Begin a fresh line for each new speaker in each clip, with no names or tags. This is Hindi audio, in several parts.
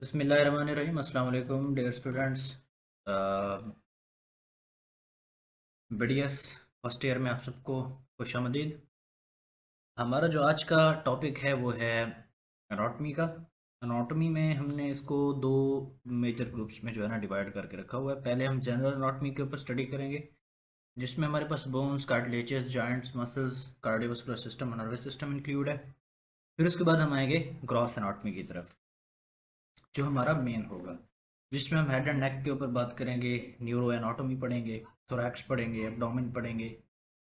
बिस्मिल्लाहिर्रहमानिर्रहीम। अस्सलाम वालेकुम dear students. BDS first year में आप सबको खुशामदीद। हमारा जो आज का टॉपिक है वो है एनाटॉमी का। एनाटॉमी में हमने इसको दो मेजर ग्रुप्स में जो है ना डिवाइड करके रखा हुआ है। पहले हम जनरल एनाटॉमी के ऊपर स्टडी करेंगे, जिसमें हमारे पास bones, cartilages, joints, muscles, cardiovascular system, nervous system include है। फिर उसके बाद हम आएंगे ग्रॉस एनाटॉमी की तरफ, जो हमारा मेन होगा, जिसमें हम हेड एंड नेक के ऊपर बात करेंगे, न्यूरो एनाटॉमी पढ़ेंगे, थोरैक्स पढ़ेंगे, एब्डोमेन पढ़ेंगे,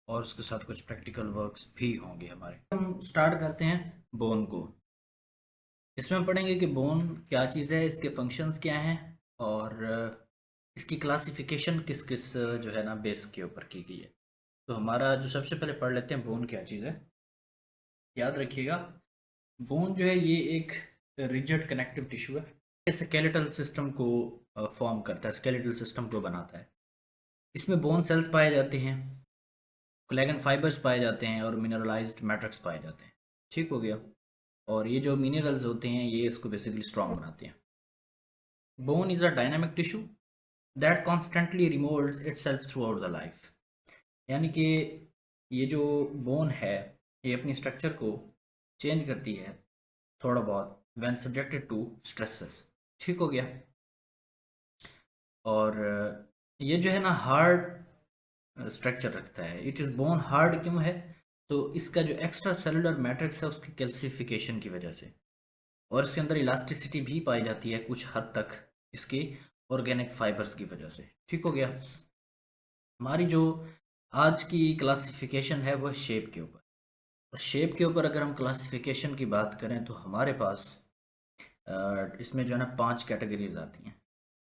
और उसके साथ कुछ प्रैक्टिकल वर्क्स भी होंगे हमारे। हम स्टार्ट करते हैं बोन को। इसमें हम पढ़ेंगे कि बोन क्या चीज़ है, इसके फंक्शंस क्या हैं, और इसकी क्लासिफिकेशन किस किस जो है ना बेस के ऊपर की गई है। तो हमारा जो सबसे पहले पढ़ लेते हैं बोन क्या चीज़ है। याद रखिएगा, बोन जो है ये एक रिजिड कनेक्टिव टिश्यू है। स्केलेटल सिस्टम को फॉर्म करता है, स्केलेटल सिस्टम को बनाता है। इसमें बोन सेल्स पाए जाते हैं, कोलेजन फाइबर्स पाए जाते हैं, और मिनरलाइज्ड मैट्रिक्स पाए जाते हैं। ठीक हो गया। और ये जो मिनरल्स होते हैं ये इसको बेसिकली स्ट्रॉन्ग बनाते हैं। Bone is a dynamic tissue that constantly remolds itself throughout the life. यानी कि ये जो बोन है ये अपनी स्ट्रक्चर को चेंज करती है थोड़ा बहुत व्हेन सब्जेक्टेड टू स्ट्रेसेस। ठीक हो गया। और ये जो है ना हार्ड स्ट्रक्चर रखता है। इट इज़ बोन हार्ड क्यों है? तो इसका जो एक्स्ट्रा सेलुलर मैट्रिक्स है उसकी कैल्सिफिकेशन की वजह से, और इसके अंदर इलास्टिसिटी भी पाई जाती है कुछ हद तक इसके ऑर्गेनिक फाइबर्स की वजह से। ठीक हो गया। हमारी जो आज की क्लासिफिकेशन है वह शेप के ऊपर। और शेप के ऊपर अगर हम क्लासिफिकेशन की बात करें तो हमारे पास इसमें जो है ना 5 कैटेगरीज आती हैं।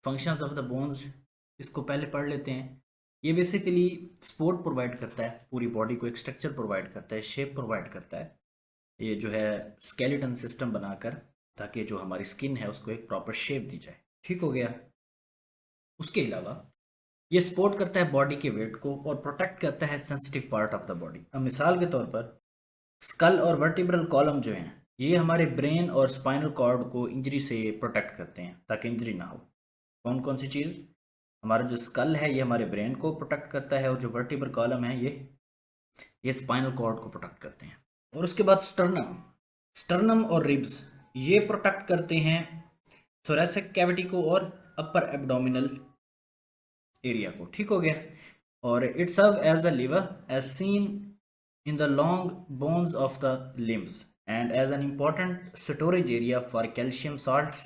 फंक्शंस ऑफ द बोन्स, इसको पहले पढ़ लेते हैं। ये बेसिकली सपोर्ट प्रोवाइड करता है, पूरी बॉडी को एक स्ट्रक्चर प्रोवाइड करता है, शेप प्रोवाइड करता है। ये जो है स्केलेटन सिस्टम बनाकर, ताकि जो हमारी स्किन है उसको एक प्रॉपर शेप दी जाए। ठीक हो गया। उसके अलावा ये सपोर्ट करता है बॉडी के वेट को और प्रोटेक्ट करता है sensitive part of the body. अब मिसाल के तौर पर स्कल और वर्टिब्रल कॉलम जो हैं ये हमारे ब्रेन और स्पाइनल कॉर्ड को इंजरी से प्रोटेक्ट करते हैं ताकि इंजरी ना हो। कौन कौन सी चीज़? हमारा जो स्कल है ये हमारे ब्रेन को प्रोटेक्ट करता है, और जो वर्टिब्रल कॉलम है ये स्पाइनल कॉर्ड को प्रोटेक्ट करते हैं। और उसके बाद स्टर्नम, स्टर्नम और रिब्स ये प्रोटेक्ट करते हैं थोरेसिक कैविटी को और अपर एब्डोमिनल एरिया को। ठीक हो गया। और it serve as the liver as seen in the long bones of the limbs and as an important storage area for calcium salts.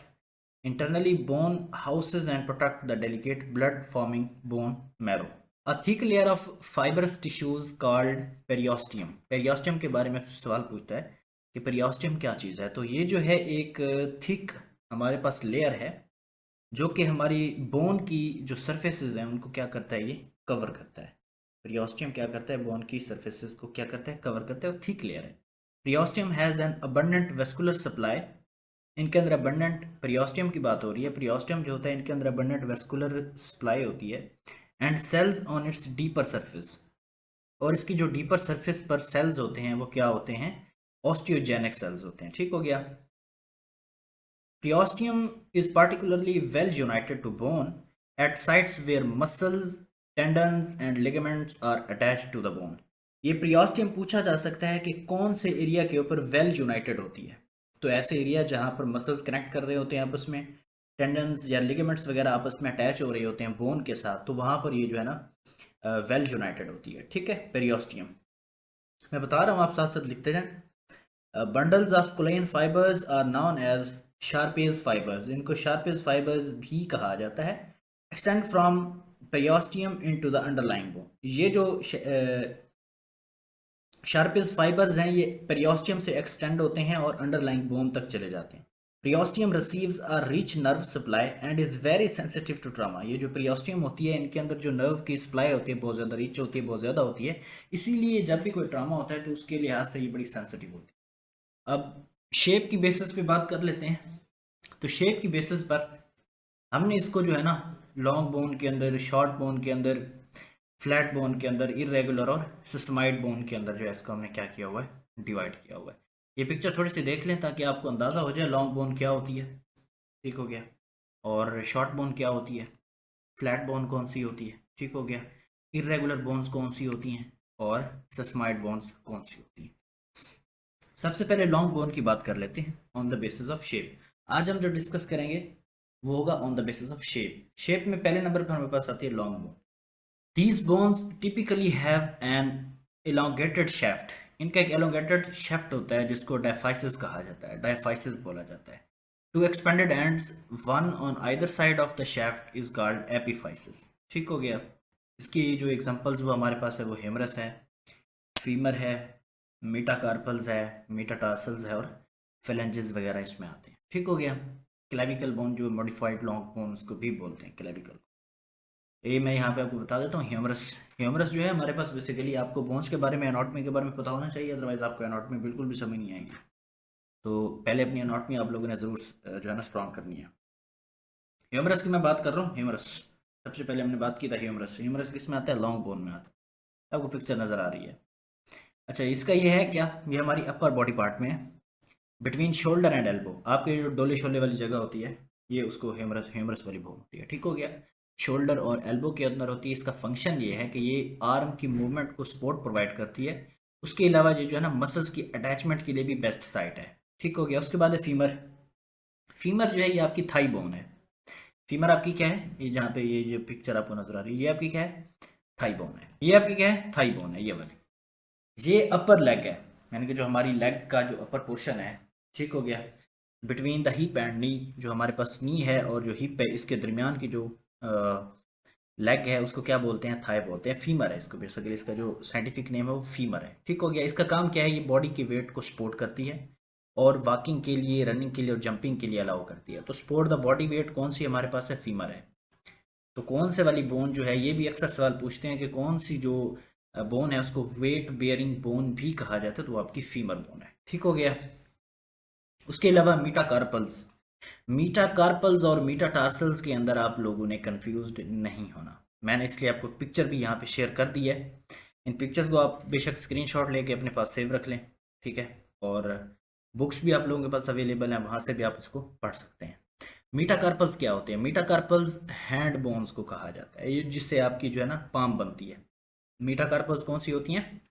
Internally, bone houses and protect the delicate blood forming bone marrow. A thick layer of fibrous tissues called periosteum. Periosteum के बारे में सवाल पूछता है कि periosteum क्या चीज़ है। तो ये जो है एक थिक हमारे पास लेयर है जो कि हमारी बोन की जो सरफेसेस हैं उनको क्या करता है, ये कवर करता है। प्रियोस्टियम क्या करता है, बोन की सरफेसेस को क्या करता है, कवर करता है, और थिक लेयर है। Periosteum has an abundant vascular supply. इनके अंदर अबंडेंट प्रियोस्टियम की बात हो रही है। प्रियोस्टियम जो होता है इनके अंदर अबंडेंट वेस्कुलर सप्लाई होती है, and cells on its deeper surface. और इसकी जो डीपर सरफेस पर सेल्स होते हैं वो क्या होते हैं, ऑस्टियोजेनिक सेल्स होते हैं। ठीक हो गया। Periosteum is particularly well united to bone at sites where muscles, tendons and ligaments are attached to the bone. ये प्रियोस्टियम पूछा जा सकता है कि कौन से एरिया के ऊपर वेल यूनाइटेड होती है। तो ऐसे एरिया जहाँ पर मसल्स कनेक्ट कर रहे होते हैं आपस में, टेंडन्स या लिगामेंट्स वगैरह आपस में अटैच हो रहे होते हैं बोन के साथ, तो वहाँ पर ये जो है ना वेल यूनाइटेड होती है। ठीक है, पेरियोस्टियम मैं बता रहा हूँ, आप साथ साथ लिखते जाएं। Bundles of collagen fibres are known as Sharpey's fibres. इनको शार्पेज फाइबर्स भी कहा जाता है। Extend from periosteum into the underlying bone. ये जो शार्पेज फाइबर्स हैं ये पेरियोस्टियम से एक्सटेंड होते हैं और अंडरलाइंग बोन तक चले जाते हैं। Periosteum receives a rich nerve supply and is very sensitive to trauma. ये जो प्रियोस्टियम होती है इनके अंदर जो नर्व की सप्लाई होती है बहुत ज़्यादा रिच होती है, बहुत ज़्यादा होती है। इसीलिए जब भी कोई ट्रामा होता है तो उसके लिहाज से ये बड़ी सेंसिटिव होती है। अब शेप की बेसिस पे बात कर लेते हैं। तो शेप की बेसिस पर हमने इसको जो है ना लॉन्ग बोन के अंदर, शॉर्ट बोन के अंदर, फ्लैट बोन के अंदर, इरेगुलर और सिस्टमाइड बोन के अंदर जो है इसको हमने क्या किया हुआ है, डिवाइड किया हुआ है। ये पिक्चर थोड़ी सी देख लें ताकि आपको अंदाज़ा हो जाए लॉन्ग बोन क्या होती है। ठीक हो गया। और शॉर्ट बोन क्या होती है, फ्लैट बोन कौन सी होती है, ठीक हो गया। इरेगुलर बोन्स कौन सी होती हैं, और सस्माइड बोन्स कौन सी होती हैं। सबसे पहले लॉन्ग बोन की बात कर लेते हैं on the basis of shape. आज हम जो डिस्कस करेंगे वो होगा on the basis of shape. Shape में पहले नंबर पर हमारे पास आती है long bone. These bones typically have an elongated shaft। इनका एक elongated shaft होता है जिसको डायफाइसिस कहा जाता है, डायफाइसिस बोला जाता है। Two expanded ends, one on either side of the shaft is called epiphysis. ठीक हो गया। इसकी जो एग्जांपल्स वो हमारे पास है वो हेमरस है, फीमर है, मेटाकार्पल्स है, मेटाटार्सल्स है, और फेलेंजेस वगैरह इसमें आते हैं। ठीक हो गया। क्लेविकल बोन जो मॉडिफाइड लॉन्ग बोन उसको भी बोलते हैं क्लेविकल। ये मैं यहाँ पे आपको बता देता हूँ ह्यूमरस। ह्यूमरस जो है हमारे पास बेसिकली आपको बोन्स के बारे में, एनाटॉमी के बारे में पता होना चाहिए, अदरवाइज आपको एनाटॉमी बिल्कुल भी समझ नहीं आएगी। तो पहले अपनी एनाटॉमी आप लोगों ने ज़रूर जो है ना स्ट्रॉन्ग करनी है। ह्यूमरस की मैं बात कर रहा हूँ। ह्यूमरस सबसे पहले हमने बात की था ह्यूमरस। ह्यूमरस किस में आता है, लॉन्ग बोन में आता है। आपको पिक्चर नज़र आ रही है। अच्छा, इसका ये है क्या, ये हमारी अपर बॉडी पार्ट में है, बिटवीन शोल्डर एंड एल्बो। आपके जो डोले शोले वाली जगह होती है ये उसको ह्यूमरस ह्यूमरस वाली बोन होती है। ठीक हो गया। शोल्डर और एल्बो के अंदर होती है। इसका फंक्शन ये है कि ये आर्म की मूवमेंट को सपोर्ट प्रोवाइड करती है। उसके अलावा ये जो है ना मसल्स की अटैचमेंट के लिए भी बेस्ट साइट है। ठीक हो गया। उसके बाद है फीमर। फीमर जो है ये आपकी थाई बोन है। फीमर आपकी क्या है, ये जहाँ पे ये जो पिक्चर आपको नजर आ रही है ये आपकी क्या है, थाई बोन है। ये आपकी क्या है, थाई बोन है ये वाली। ये अपर लेग है, यानी कि जो हमारी लेग का जो अपर पोर्शन है। ठीक हो गया। बिटवीन द हिप एंड नी, जो हमारे पास नी है और जो हिप है इसके दरमियान की जो लेग है उसको क्या बोलते हैं, थाई बोलते हैं। फीमर है इसको बेसिकली, इसका जो साइंटिफिक नेम है वो फीमर है। ठीक हो गया। इसका काम क्या है, ये बॉडी के वेट को सपोर्ट करती है और वॉकिंग के लिए, रनिंग के लिए और जंपिंग के लिए अलाउ करती है। तो सपोर्ट द बॉडी वेट कौन सी हमारे पास है, फीमर है। तो कौन से वाली बोन जो है, ये भी अक्सर सवाल पूछते हैं कि कौन सी जो बोन है उसको वेट बेयरिंग बोन भी कहा जाता है, तो वो आपकी फीमर बोन है। ठीक हो गया। उसके अलावा मीटाकार्पल्स। मीटाकार्पल्स और मीटाटार्सल्स के अंदर आप लोगों ने कंफ्यूज्ड नहीं होना। मैंने इसलिए आपको पिक्चर भी यहाँ पे शेयर कर दी है। इन पिक्चर्स को आप बेशक स्क्रीनशॉट लेके अपने पास सेव रख लें। ठीक है। और बुक्स भी आप लोगों के पास अवेलेबल हैं, वहाँ से भी आप इसको पढ़ सकते हैं। मीटाकार्पल्स क्या होते हैं, मीटाकार्पल्स हैंड बोन्स को कहा जाता है, ये जिससे आपकी जो है ना पाम बनती है। मीटाकार्पल्स कौन सी होती हैं,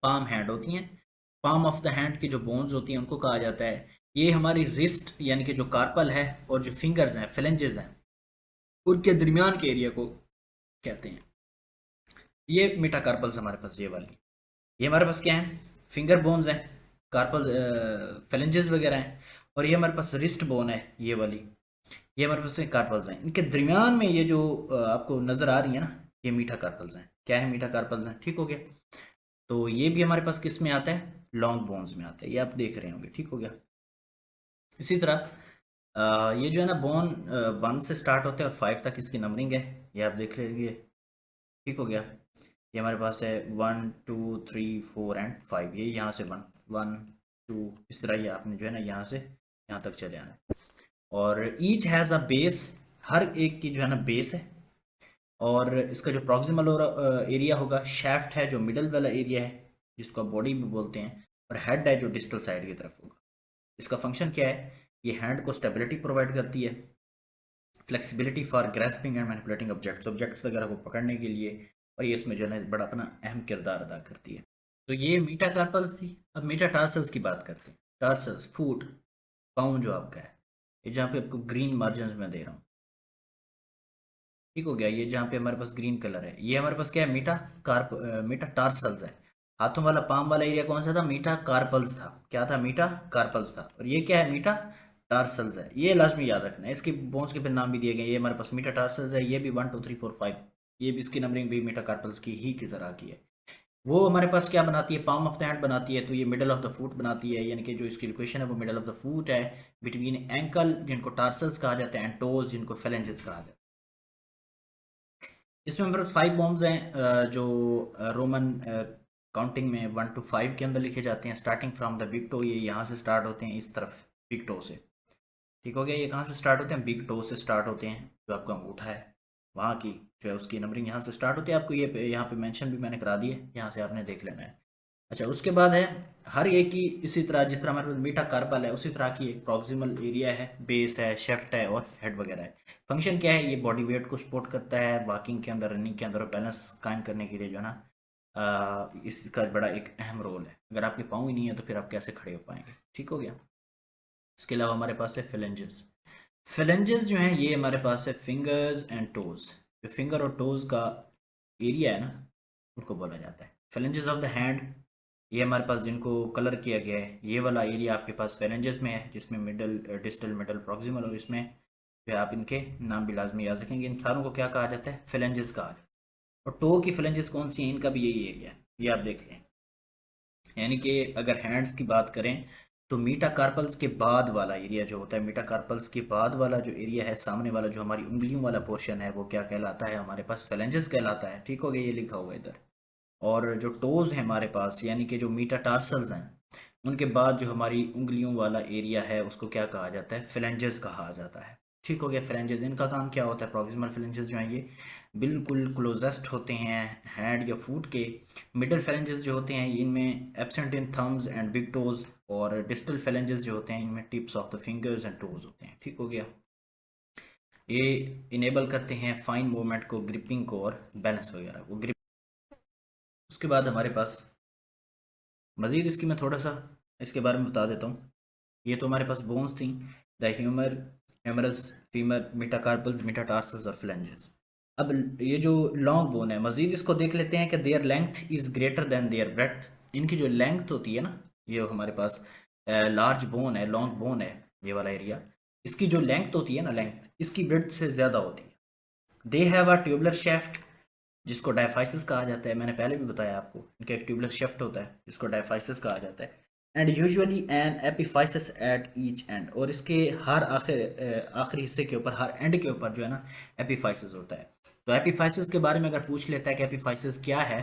पाम हैंड होती हैं। पाम ऑफ द हैंड की जो बोन्स होती हैं उनको कहा जाता है। ये हमारी रिस्ट यानी कि जो कार्पल है और जो फिंगर्स हैं, फ्लेंजेस हैं, उनके दरमियान के एरिया को कहते हैं। ये मीटाकार्पल्स हमारे पास ये वाली। ये हमारे पास क्या है, फिंगर बोन्स हैं, कार्पल फ्लेंजेस वगैरह हैं। और ये हमारे पास रिस्ट बोन है ये वाली। ये हमारे पास कार्पल्स हैं। इनके दरमियान में ये जो आपको नज़र आ रही है ना, ये मीठा कार्पल्स हैं। क्या है, मीठा कार्पल्स हैं। ठीक हो गया। तो ये भी हमारे पास किस में आता है, लॉन्ग बोन्स में आता है, ये आप देख रहे होंगे। ठीक हो गया। इसी तरह ये जो है ना बोन 1 से स्टार्ट होते हैं और 5 तक इसकी नंबरिंग है, ये आप देख लीजिए। ठीक हो गया। ये हमारे पास है 1 2 3 4 एंड 5। ये यहाँ से 1 1 2 इस तरह ये आपने जो है ना यहाँ से यहाँ तक चले आना है। और ईच हैज़ अ बेस, हर एक की जो है ना बेस है। और इसका जो प्रॉक्सिमल एरिया होगा, शेफ्ट है जो मिडल वाला एरिया है जिसको आप बॉडी भी बोलते हैं, और हेड है जो डिस्टल साइड की तरफ होगा। इसका फंक्शन क्या है, ये हैंड को स्टेबिलिटी प्रोवाइड करती है, flexibility for grasping and manipulating objects वगैरह को पकड़ने के लिए, और ये इसमें जो है ना बड़ा अपना अहम किरदार अदा करती है। तो ये मीटाकार्पल्स थी। अब मीटाटार्सल्स की बात करते हैं। टार्सल्स फुट, पाँव जो आपका है, ये जहाँ पे आपको ग्रीन मार्जिन में दे रहा हूँ। ठीक हो गया। ये जहाँ पे हमारे पास ग्रीन कलर है ये हमारे पास क्या है, मीटा टार्सल्स है। हाथों वाला पाम वाला एरिया कौन सा था, मीटा कार्पल्स था। क्या था, मीटा कार्पल्स था। और ये क्या है, मीटा टार्सल्स है। ये लाजमी याद रखना है। इसके बोन्स के फिर नाम भी दिए गए। ये हमारे पास मीटा टार्सल्स है। ये भी 1 2 3 4 5, ये भी इसकी नंबरिंग भी मीटा कार्पल्स की ही की तरह की है। वो हमारे पास क्या बनाती है, पाम ऑफ द हैंड बनाती है। तो ये मिडल ऑफ द फुट बनाती है, यानी कि जो इसकी लोकेशन है वो मिडल ऑफ द फुट है, बिटवीन एंकल जिनको टार्सल्स कहा जाता है एंड टोज जिनको फेलेंजेस कहा जाता है। इसमें हमारे पास 5 बॉम्ब्स हैं जो रोमन काउंटिंग में 1 to 5 के अंदर लिखे जाते हैं। Starting from the big toe, ये यहाँ से स्टार्ट होते हैं इस तरफ, बिग टो से। ठीक हो गया। ये कहाँ से स्टार्ट होते हैं, बिग टो से स्टार्ट होते हैं। जो आपका अंगूठा है वहाँ की जो है उसकी नंबरिंग यहाँ से स्टार्ट होती है। आपको ये यहाँ पे मेंशन भी मैंने करा दी है, यहाँ से आपने देख लेना है। अच्छा, उसके बाद है हर एक की इसी तरह, जिस तरह हमारे पास मीटा कार्पल है उसी तरह की एक प्रॉक्सिमल एरिया है, बेस है, शेफ्ट है और हेड वगैरह है। फंक्शन क्या है, ये बॉडी वेट को सपोर्ट करता है वॉकिंग के अंदर, रनिंग के अंदर, और बैलेंस कायम करने के लिए जो है ना इसका बड़ा एक अहम रोल है। अगर आपके पाँव ही नहीं है तो फिर आप कैसे खड़े हो पाएंगे। ठीक हो गया। इसके अलावा हमारे पास है फिलेंजेस। फिलेंजेस जो हैं ये हमारे पास है फिंगर्स एंड टोज। जो फिंगर और टोज का एरिया है ना, उनको बोला जाता है फिलेंजेस ऑफ द हैंड। ये हमारे पास जिनको कलर किया गया है, ये वाला एरिया आपके पास फिलेंजेस में है, जिसमें मिडल, डिस्टल, मिडल, प्रॉक्सिमल, और इसमें जो है आप इनके नाम भी लाजमी याद रखेंगे। इन सारों को क्या कहा जाता है, फिलेंजेस कहा जाता है। और टो की फिलेंजेस कौन सी हैं, इनका भी यही एरिया है, ये आप देख लें। यानी कि अगर हैंड्स की बात करें तो मीटाकार्पल्स के बाद वाला एरिया जो होता है, मीटाकार्पल्स के बाद वाला जो एरिया है, सामने वाला जो हमारी उंगलियों वाला पोर्शन है, वो क्या कहलाता है, हमारे पास फेलेंजेस कहलाता है। ठीक हो गया, ये लिखा हुआ है इधर। और जो टोज है हमारे पास, यानी कि जो मीटाटार्सल्स हैं, उनके बाद जो हमारी उंगलियों वाला एरिया है उसको क्या कहा जाता है, फ्लेंजेस कहा जाता है। ठीक हो गया। फ्लेंजेस, इनका काम क्या होता है, प्रॉक्सिमल फ्लेंजेस जो हैं ये बिल्कुल क्लोजेस्ट होते हैं हैंड या फुट के। मिडल फ्लेंजेस जो होते हैं इनमें absent in thumbs and big toes, और डिस्टल फ्लेंजेस जो होते हैं इनमें tips of the fingers and toes होते हैं। ठीक हो गया। ये इनेबल करते हैं फाइन मूवमेंट को, ग्रिपिंग को और बैलेंस वगैरह को। ग्रिप, उसके बाद हमारे पास मज़ीद इसकी मैं थोड़ा सा इसके बारे में बता देता हूँ। ये तो हमारे पास बोन्स थी, the humer, humerus, femur, metacarpals, metatarsus और फ्लेंजेस। अब ये जो लॉन्ग बोन है, मज़ीद इसको देख लेते हैं कि their length is greater than their breadth. इनकी जो लेंथ होती है ना, ये हमारे पास लार्ज बोन है, लॉन्ग बोन है, ये वाला एरिया, इसकी जो लेंथ होती है ना, लेंथ इसकी ब्रेड्थ से ज़्यादा होती है। दे हैव अ ट्यूबुलर शेफ्ट, जिसको डायफाइसिस कहा जाता है। मैंने पहले भी बताया आपको, इनका एक ट्यूबुलर शेफ्ट होता है जिसको डायफाइसिस कहा जाता है। And usually an epiphysis at each end, और इसके हर आखिरी हिस्से के ऊपर, हर एंड के ऊपर जो है ना एपिफाइसिस होता है। तो एपिफाइसिस के बारे में अगर पूछ लेता है कि एपिफाइसिस क्या है,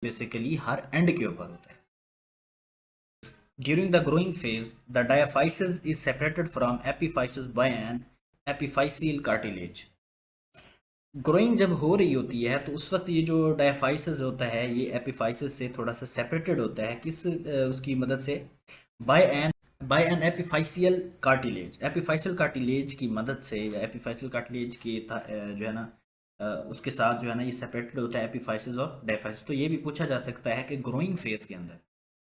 बेसिकली हर एंड के ऊपर होता है। During the growing phase the diaphysis is separated from epiphysis by an epiphyseal cartilage. Growing जब हो रही होती है तो उस वक्त ये जो डायफाइसिस होता है ये एपिफाइसिस से थोड़ा सा सेपरेटेड होता है, किस उसकी मदद से, by an by an epiphyseal cartilage. Epiphyseal cartilage की मदद से, या एपिफाइसियल कार्टिलेज की जो है ना उसके साथ जो है ना ये सेपरेटेड होता है एपिफाइसिस और डायफाइसिस। तो ये भी पूछा जा सकता है कि ग्रोइंग फेज के अंदर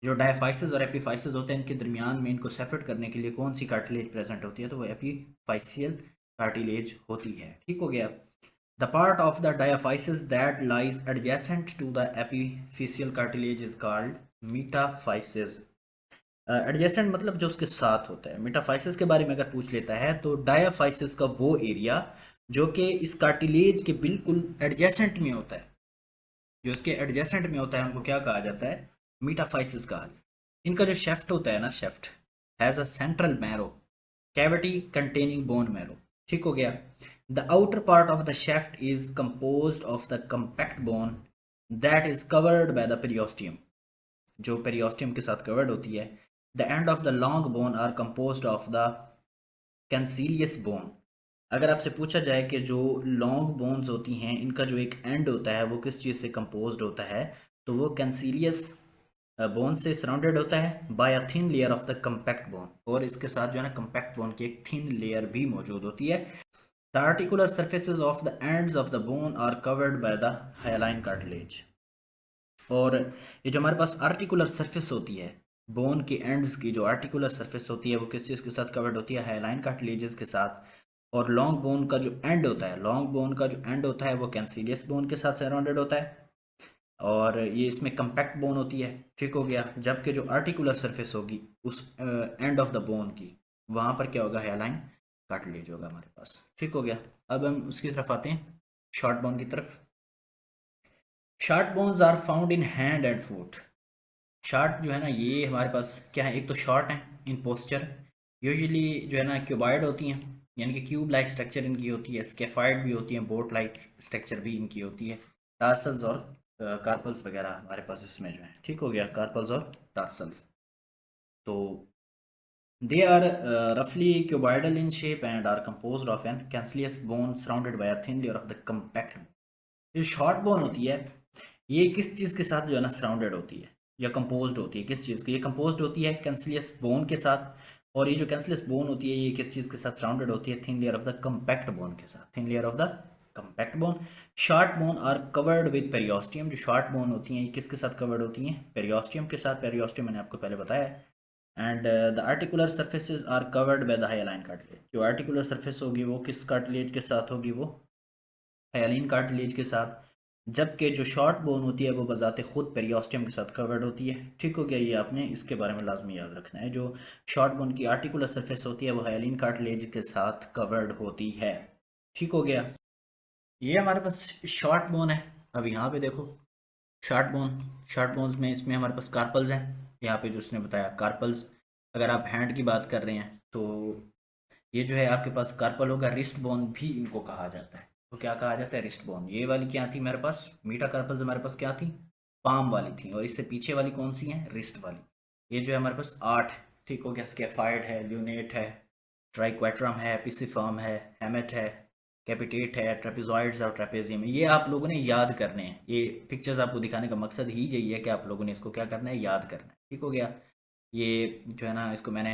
जो डायफाइसिस और एपिफाइसिस होते हैं, इनके दरमियान में इनको सेपरेट करने के लिए कौन सी कार्टिलेज प्रेजेंट होती है, तो वो एपिफाइसियल कार्टिलेज होती है। ठीक हो गया। The part of the diaphysis that lies adjacent to the epiphyseal cartilage is called metaphysis. Adjacent मतलब जो उसके साथ होता है। मेटाफाइसिस के बारे में अगर पूछ लेता है तो डायाफाइसिस का वो एरिया जो कि इस कार्टिलेज के बिल्कुल एडजेसेंट में होता है, जो इसके एडजेसेंट में होता है, उनको क्या कहा जाता है, मेटाफाइसिस कहा जाता है। इनका जो शेफ्ट होता है ना, shaft has a central marrow cavity containing bone marrow. ठीक हो गया। The outer part of the shaft is composed of the compact bone that is covered by the periosteum, जो periosteum के साथ covered होती है। The end of the long bone are composed of the cancellous bone। अगर आपसे पूछा जाए कि जो लॉन्ग बोन्स होती हैं इनका जो एक एंड होता है वो किस चीज़ से कंपोज्ड होता है, तो वो कैंसिलियस बोन से सराउंडेड होता है by a thin layer of the compact bone, और इसके साथ जो है ना कंपैक्ट बोन की एक थिन लेयर भी मौजूद होती है। The articular surfaces of the ends of the bone are covered by the hyaline cartilage। और ये जो हमारे पास आर्टिकुलर सरफेस होती है, बोन के एंड्स की जो आर्टिकुलर सरफेस होती है वो किस चीज़ के साथ कवर्ड होती है, हाइलाइन कार्टिलेजेस के साथ। और लॉन्ग बोन का जो एंड होता है, लॉन्ग बोन का जो एंड होता है वो कैंसिलियस बोन के साथ सराउंडेड होता है, और ये इसमें कंपैक्ट बोन होती है। ठीक हो गया। जबकि जो आर्टिकुलर सरफेस होगी उस एंड ऑफ द बोन की, वहाँ पर क्या होगा, हाइलाइन कार्टिलेज होगा हमारे पास। ठीक हो गया। अब हम उसकी तरफ आते हैं, शॉर्ट बोन की तरफ। Short bones are found in hand and foot. Short जो है ना ये हमारे पास क्या है, एक तो शॉर्ट है इन पोस्चर, यूजुअली जो है ना क्यूबॉइड होती हैं, यानी कि क्यूब लाइक स्ट्रक्चर इनकी होती है, स्केफाइड भी होती हैं, बोट लाइक स्ट्रक्चर भी इनकी होती है। टार्सल्स और कार्पल्स वगैरह हमारे पास इसमें जो है। ठीक हो गया, कार्पल्स और टार्सल्स। तो they are roughly cuboidal in shape and are composed of an cancellous bone surrounded by a thin layer of the compact bone। जो शॉर्ट बोन होती है ये किस चीज़ के साथ जो है ना सराउंडेड होती है, या कंपोज्ड होती है किस चीज़ की? ये कंपोज्ड होती है कैंसिलियस बोन के साथ, और ये जो कैंसिलियस बोन होती है ये किस चीज़ के साथ सराउंडेड होती है? Thin layer of the compact bone के साथ, thin layer of the compact bone. Short bone are covered with periosteum, जो शॉर्ट बोन होती हैं ये किसके साथ कवर्ड होती हैं? पेरियोस्टियम के साथ। पेरियोस्टियम मैंने आपको पहले बताया है। And the articular surfaces are covered by the hyaline cartilage, जो आर्टिकुलर सर्फेस होगी वो किस कार्टिलेज के साथ होगी? वो हाइलाइन कार्टिलेज के साथ। जबकि जो शॉर्ट बोन होती है वो बजाते खुद पेरियोस्टियम के साथ कवर्ड होती है। ठीक हो गया, ये आपने इसके बारे में लाजमी याद रखना है। जो शॉर्ट बोन की आर्टिकुलर सरफेस होती है वो हाइलाइन कार्टिलेज के साथ कवर्ड होती है। ठीक हो गया, ये हमारे पास शॉर्ट बोन है। अब यहाँ पे देखो शॉर्ट बोन, शॉर्ट बोन्स में इसमें हमारे पास कार्पल्स हैं। यहाँ पे जो उसने बताया कार्पल्स, अगर आप हैंड की बात कर रहे हैं तो ये जो है आपके पास कार्पल होगा। रिस्ट बोन भी इनको कहा जाता है। तो क्या कहा जाता है? Wrist bone. ये वाली क्या थी मेरे पास? मीटा कार्पल्स हमारे पास क्या थी? पाम वाली थी। और इससे पीछे वाली कौन सी है? रिस्ट वाली। ये जो है हमारे पास 8। ठीक हो गया, स्केफाइड है, ल्यूनेट है, ट्राइक्वेट्रम है, पिसिफॉर्म है, हेमेट है, कैपिटेट है, ट्रेपेजॉइड्स और ट्रेपेजियम है। ये आप लोगों ने याद करने हैं। ये पिक्चर्स आपको दिखाने का मकसद ही यही है कि आप लोगों ने इसको क्या करना है? याद करना है। ठीक हो गया, ये जो है ना इसको मैंने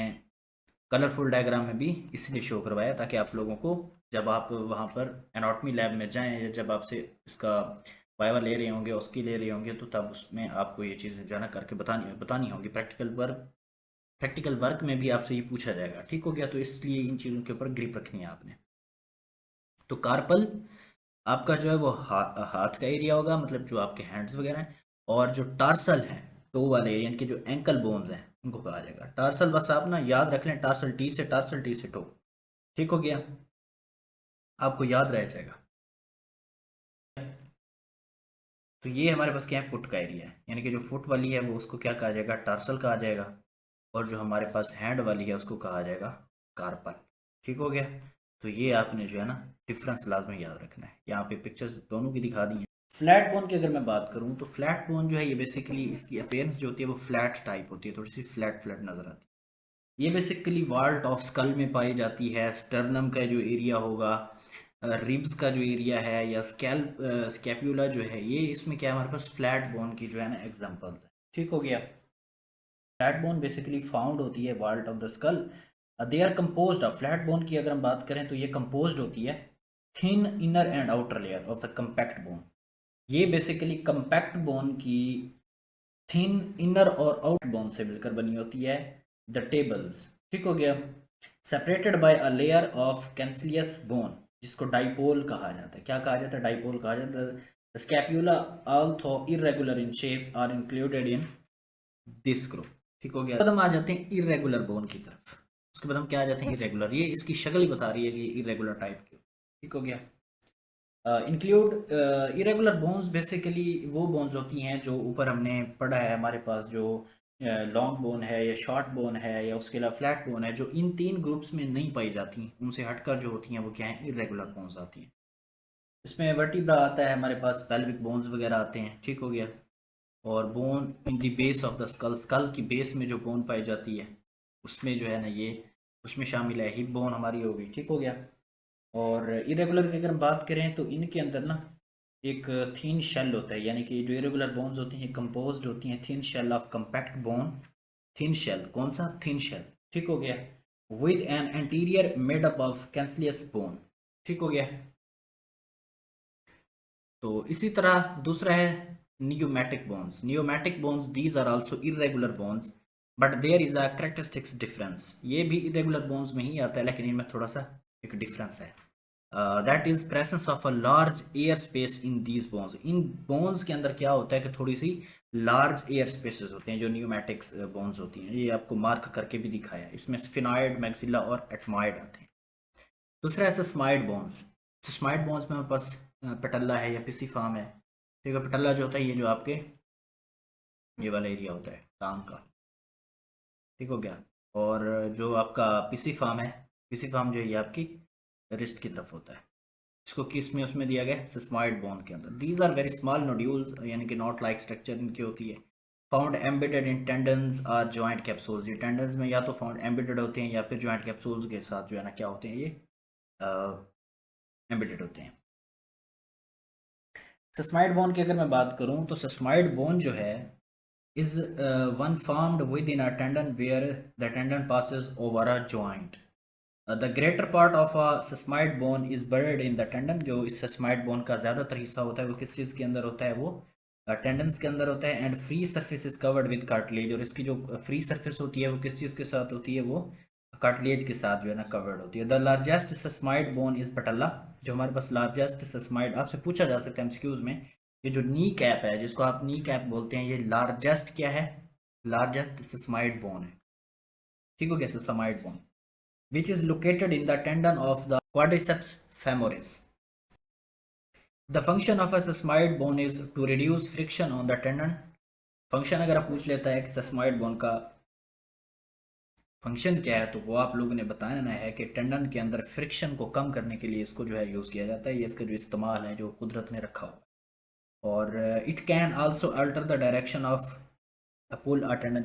कलरफुल डायग्राम में भी इसलिए शो करवाया ताकि आप लोगों को जब आप वहाँ पर एनाटॉमी लैब में जाएं या जब आपसे इसका वाइवा ले रहे होंगे, उसकी ले रहे होंगे, तो तब उसमें आपको ये चीज़ें जो है ना करके बतानी बतानी होंगी। प्रैक्टिकल वर्क में भी आपसे ये पूछा जाएगा। ठीक हो गया, तो इसलिए इन चीज़ों के ऊपर ग्रिप रखनी है आपने। तो कार्पल आपका जो है वो हाथ का एरिया होगा, मतलब जो आपके हैंड्स वगैरह हैं। और जो टार्सल है, टो वाले एरिया, इनके जो एंकल बोन्स हैं उनको कहा जाएगा टार्सल। बस आप ना याद रख लें, टार्सल टी से, टार्सल टी से टो। ठीक हो गया, आपको याद रह जाएगा। तो ये हमारे पास क्या है? फुट का एरिया है, यानी कि जो फुट वाली है वो उसको क्या कहा जाएगा? टार्सल कहा जाएगा। और जो हमारे पास हैंड वाली है उसको कहा जाएगा कार्पल। ठीक हो गया, तो ये आपने जो है ना डिफरेंस लाजमी याद रखना है। यहाँ पे पिक्चर्स दोनों की दिखा दी हैं। फ्लैट बोन की अगर मैं बात करूँ तो फ्लैट बोन जो है ये बेसिकली इसकी अपीयरेंस जो होती है वो फ्लैट टाइप होती है, थोड़ी सी फ्लैट फ्लैट नजर आती है। ये बेसिकली वाल्ट ऑफ स्कल में पाई जाती है। स्टर्नम का जो एरिया होगा, रिब्स का जो एरिया है, या स्कैप्यूला जो है, ये इसमें क्या है? हमारे पास फ्लैट बोन की जो है ना एग्जांपल्स है। ठीक हो गया, फ्लैट बोन बेसिकली फाउंड होती है vault of the skull. They are composed of, flat bone की अगर हम बात करें तो ये कंपोज्ड होती है thin inner and outer layer of the compact bone. ये बेसिकली कंपैक्ट बोन की थिन इनर और आउट बोन से मिलकर बनी होती है, द टेबल्स। ठीक हो गया, separated by a layer of cancellous bone, जिसको डाइपोल कहा जाता है। क्या कहा जाता है? डाइपोल कहा जाता है। Scapula although irregular in shape are included in this group. ठीक हो गया, अब हम आ जाते हैं इरेगुलर बोन की तरफ। उसके बाद हम क्या आ जाते हैं? इरेगुलर। ये इसकी शक्ल ही बता रही है कि इरेगुलर टाइप की। ठीक हो गया, इंक्लूड इरेगुलर बोन्स बेसिकली वो बोन्स होती हैं जो ऊपर हमने पढ़ा है हमारे पास, जो लॉन्ग बोन है या शॉर्ट बोन है या उसके अलावा फ्लैट बोन है, जो इन 3 ग्रुप्स में नहीं पाई जाती। उनसे हटकर जो होती हैं वो क्या है? इरेगुलर बोन्स आती हैं। इसमें वर्टिब्रा आता है हमारे पास, पेल्विक बोन्स वगैरह आते हैं। ठीक हो गया, और bone in the base of the skull, skull की बेस में जो बोन पाई जाती है उसमें जो है ना ये उसमें शामिल है। हिप बोन हमारी होगी। ठीक हो गया, और इरेगुलर की अगर हम बात करें तो इनके अंदर ना एक थीन शेल होता है, यानी कि जो इरेगुलर बोन्स होती हैं कंपोज्ड होती हैं thin shell of compact bone. Thin shell, कौन सा? Thin shell. ठीक हो गया, with an interior made up of cancellous bone. ठीक हो गया, तो इसी तरह दूसरा है pneumatic bones. Pneumatic bones these are also irregular bones but there is a characteristics difference. ये भी इरेगुलर बोन्स में ही आता है लेकिन इनमें थोड़ा सा एक डिफरेंस है। That is presence of a large air space in these bones. In bones के अंदर क्या होता है कि थोड़ी सी लार्ज एयर स्पेसेस होते हैं जो नियोमैटिक्स बोन्स होती हैं। ये आपको मार्क करके भी दिखाया है। इसमें स्फिनॉइड, मैक्सिला और एटमॉइड आते हैं। दूसरा है सस्माइड बोन्स। सस्माइड बोन्स में हमारे पास पटल्ला है या पिसिफार्म है। ठीक है, पटल्ला जो होता है ये जो आपके ये वाला एरिया होता है टांग का। ठीक हो गया, और जो आपका पिसिफार्म है, पिसिफार्म जो है ये आपकी रिस्ट की तरफ होता है। इसको किस में उसमें दिया गया है? सिस्मॉइड बोन के अंदर। These are very small nodules, यानी कि नॉट लाइक स्ट्रक्चर इनकी होती है। फाउंड एम्बेडेड इन टेंडन्स और जॉइंट कैप्सूल्स। ये टेंडन्स में या तो फाउंड एम्बेडेड होते हैं या फिर जॉइंट कैप्सूल्स के साथ जो है ना क्या होते हैं? ये एम्बेडेड होते हैं। सस्माइड बोन की अगर मैं बात करूं तो सस्माइड बोन जो है is one formed within a tendon where the tendon passes over a joint. The greater part of a sesamoid bone is buried in the tendon. जो इस sesamoid bone का ज़्यादातर हिस्सा होता है वो किस चीज़ के अंदर होता है, वो टेंडन्स के अंदर होता है. And free surface is covered with cartilage, और इसकी जो फ्री सरफेस होती है वो किस चीज़ के साथ होती है, वो कार्टिलेज के साथ जो है ना कवर्ड होती है. The largest sesamoid bone is patella. जो हमारे पास लार्जेस्ट सेसामोइड, आपसे पूछा जा सकता है एमसीक्यूज में, ये जो नी कैप है जिसको आप नी कैप बोलते हैं, ये लार्जेस्ट क्या है, लार्जेस्ट सेसामोइड बोन है. ठीक हो गया, सेसामोइड bone which is located in the tendon of the quadriceps femoris. The function of a sesamoid bone is to reduce friction on the tendon. Function अगर आप पूछ लेता है कि सेसामोइड बोन का फंक्शन क्या है, तो वो आप लोगों ने बताना है कि टेंडन के अंदर फ्रिक्शन को कम करने के लिए इसको जो है यूज़ किया जाता है. ये इसका जो इस्तेमाल है जो कुदरत ने रखा हुआ. और it can also alter the direction of pull a tendon.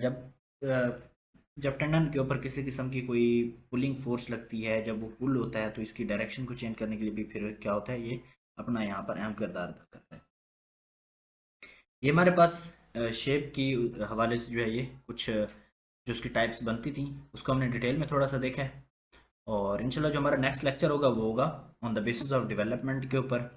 जब टेंडन के ऊपर किसी किस्म की कोई पुलिंग फोर्स लगती है, जब वो पुल होता है, तो इसकी डायरेक्शन को चेंज करने के लिए भी फिर क्या होता है, ये अपना यहाँ पर अहम किरदार अदा करता है. ये हमारे पास शेप की हवाले से जो है ये कुछ जो उसकी टाइप्स बनती थी उसको हमने डिटेल में थोड़ा सा देखा है. और इंशाल्लाह जो हमारा नेक्स्ट लेक्चर होगा वो होगा on the basis of development के ऊपर.